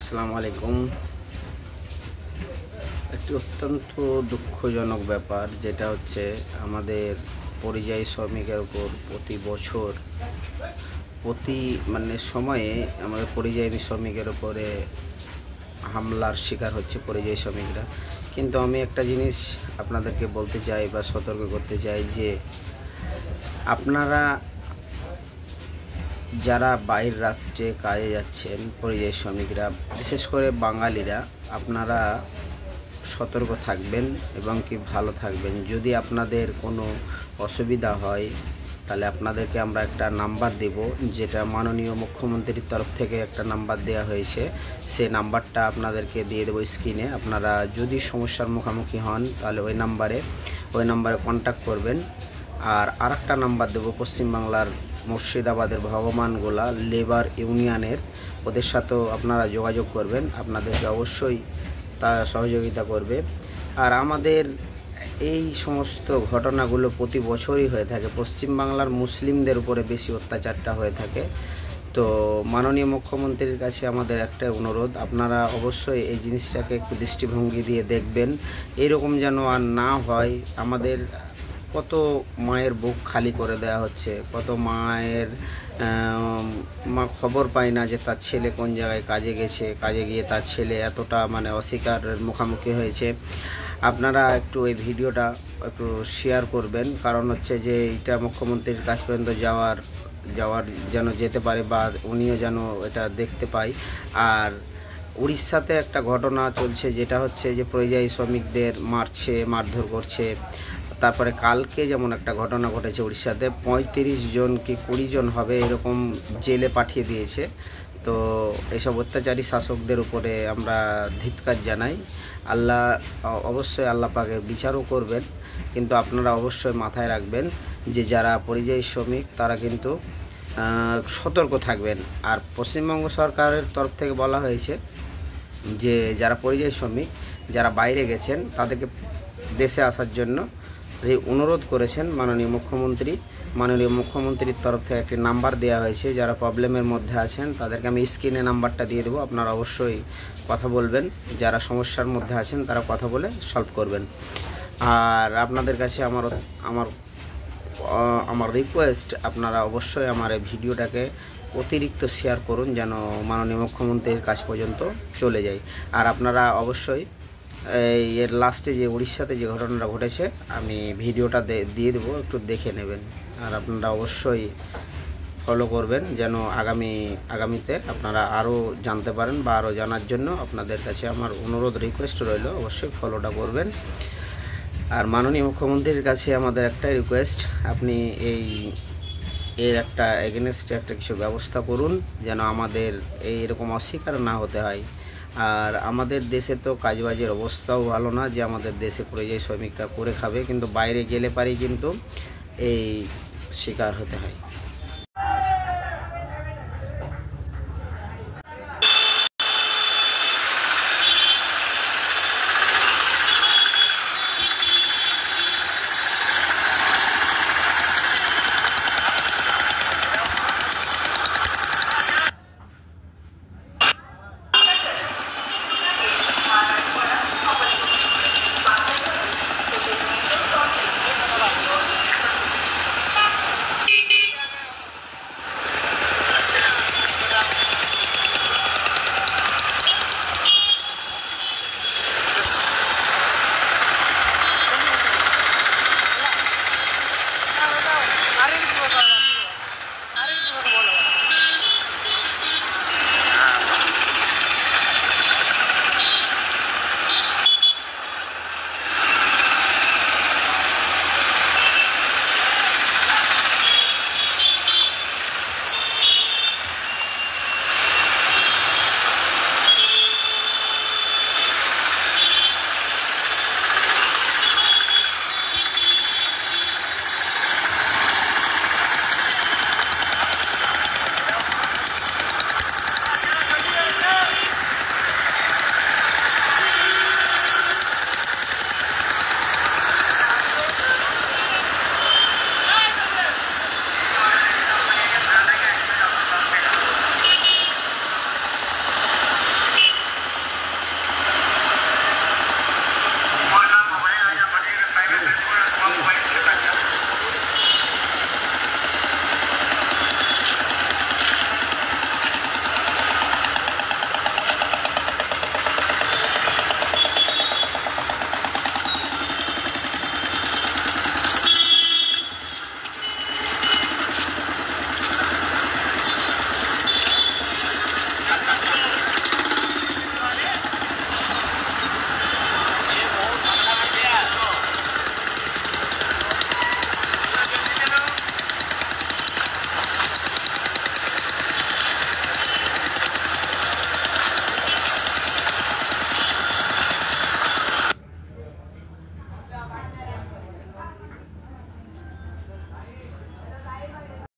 আসসালামু আলাইকুম। একটি অত্যন্ত দুঃখজনক ব্যাপার, যেটা হচ্ছে আমাদের পরিযায়ী শ্রমিকের উপর প্রতি বছর সময়ে আমাদের পরিযায়ী শ্রমিকের উপরে হামলার শিকার হচ্ছে পরিযায়ী শ্রমিকরা। কিন্তু আমি একটা জিনিস আপনাদেরকে বলতে চাই বা সতর্ক করতে চাই যে আপনারা যারা বাইরের রাষ্ট্রে কাজে যাচ্ছেন পরিযায়ী শ্রমিকরা, বিশেষ করে বাঙালিরা, আপনারা সতর্ক থাকবেন এবং কি ভালো থাকবেন। যদি আপনাদের কোনো অসুবিধা হয় তাহলে আপনাদেরকে আমরা একটা নাম্বার দেব, যেটা মাননীয় মুখ্যমন্ত্রীর তরফ থেকে একটা নাম্বার দেওয়া হয়েছে। সেই নাম্বারটা আপনাদেরকে দিয়ে দেবো স্ক্রিনে। আপনারা যদি সমস্যার মুখোমুখি হন তাহলে ওই নাম্বারে কন্ট্যাক্ট করবেন। আর আরেকটা নাম্বার দেবো পশ্চিমবাংলার মুর্শিদাবাদের ভগবানগোলা লেবার ইউনিয়নের, ওদের সাথেও আপনারা যোগাযোগ করবেন। আপনাদেরকে অবশ্যই তা সহযোগিতা করবে। আর আমাদের এই সমস্ত ঘটনাগুলো প্রতি বছরই হয়ে থাকে। পশ্চিমবাংলার মুসলিমদের উপরে বেশি অত্যাচারটা হয়ে থাকে। তো মাননীয় মুখ্যমন্ত্রীর কাছে আমাদের একটাই অনুরোধ, আপনারা অবশ্যই এই জিনিসটাকে একটু দৃষ্টিভঙ্গি দিয়ে দেখবেন, এরকম যেন আর না হয়। আমাদের কত মায়ের বুক খালি করে দেওয়া হচ্ছে, কত মায়ের মা খবর পায় না যে তার ছেলে কোন জায়গায় কাজে গেছে, কাজে গিয়ে তার ছেলে এতটা অস্বীকারের মুখোমুখি হয়েছে। আপনারা একটু এই ভিডিওটা একটু শেয়ার করবেন, কারণ হচ্ছে যে এটা মুখ্যমন্ত্রীর কাছ পর্যন্ত যাওয়ার যেন যেতে পারে, বা উনিও যেন এটা দেখতে পায়। আর উড়িষ্যাতে একটা ঘটনা চলছে, যেটা হচ্ছে যে পরিযায়ী শ্রমিকদের মারছে, মারধর করছে। তারপরে কালকে যেমন একটা ঘটনা ঘটেছে উড়িষ্যাতে, 35 জন কি 20 জন হবে এরকম জেলে পাঠিয়ে দিয়েছে। তো এসব অত্যাচারী শাসকদের উপরে আমরা ধিক্কার জানাই। অবশ্যই আল্লাহ পাকের বিচারও করবেন, কিন্তু আপনারা অবশ্যই মাথায় রাখবেন যে যারা পরিযায়ী শ্রমিক তারা কিন্তু সতর্ক থাকবেন। আর পশ্চিমবঙ্গ সরকারের তরফ থেকে বলা হয়েছে যে যারা পরিযায়ী শ্রমিক যারা বাইরে গেছেন তাদেরকে দেশে আসার জন্য অনুরোধ করেছেন মাননীয় মুখ্যমন্ত্রীর তরফ থেকে একটি নাম্বার দেওয়া হয়েছে। যারা প্রবলেমের মধ্যে আছেন তাদেরকে আমি স্ক্রিনে নাম্বারটা দিয়ে দেবো, আপনারা অবশ্যই কথা বলবেন। যারা সমস্যার মধ্যে আছেন তারা কথা বলে সলভ করবেন। আর আপনাদের কাছে আমার রিকোয়েস্ট, আপনারা অবশ্যই আমার এই ভিডিওটাকে অতিরিক্ত শেয়ার করুন, যেন মাননীয় মুখ্যমন্ত্রীর কাছ পর্যন্ত চলে যায়। আর আপনারা অবশ্যই এর লাস্টে যে উড়িষ্যাতে যে ঘটনাটা ঘটেছে আমি ভিডিওটা দিয়ে দেবো, একটু দেখে নেবেন। আর আপনারা অবশ্যই ফলো করবেন, যেন আগামীতে আপনারা আরও জানতে পারেন, বা আরও জানার জন্য আপনাদের কাছে আমার অনুরোধ রিকোয়েস্ট রইল, অবশ্যই ফলোটা করবেন। আর মাননীয় মুখ্যমন্ত্রীর কাছে আমাদের একটাই রিকোয়েস্ট, আপনি এর একটা এগেনস্টে একটা কিছু ব্যবস্থা করুন, যেন আমাদের এরকম অস্বীকার না হতে হয়। আর আমাদের দেশে তো কাজবাজের অবস্থাও ভালো না, যে আমাদের দেশে পরিযায়ী শ্রমিকরা করে খাবে, কিন্তু বাইরে গেলে পারেই কিন্তু এই শিকার হতে হয়।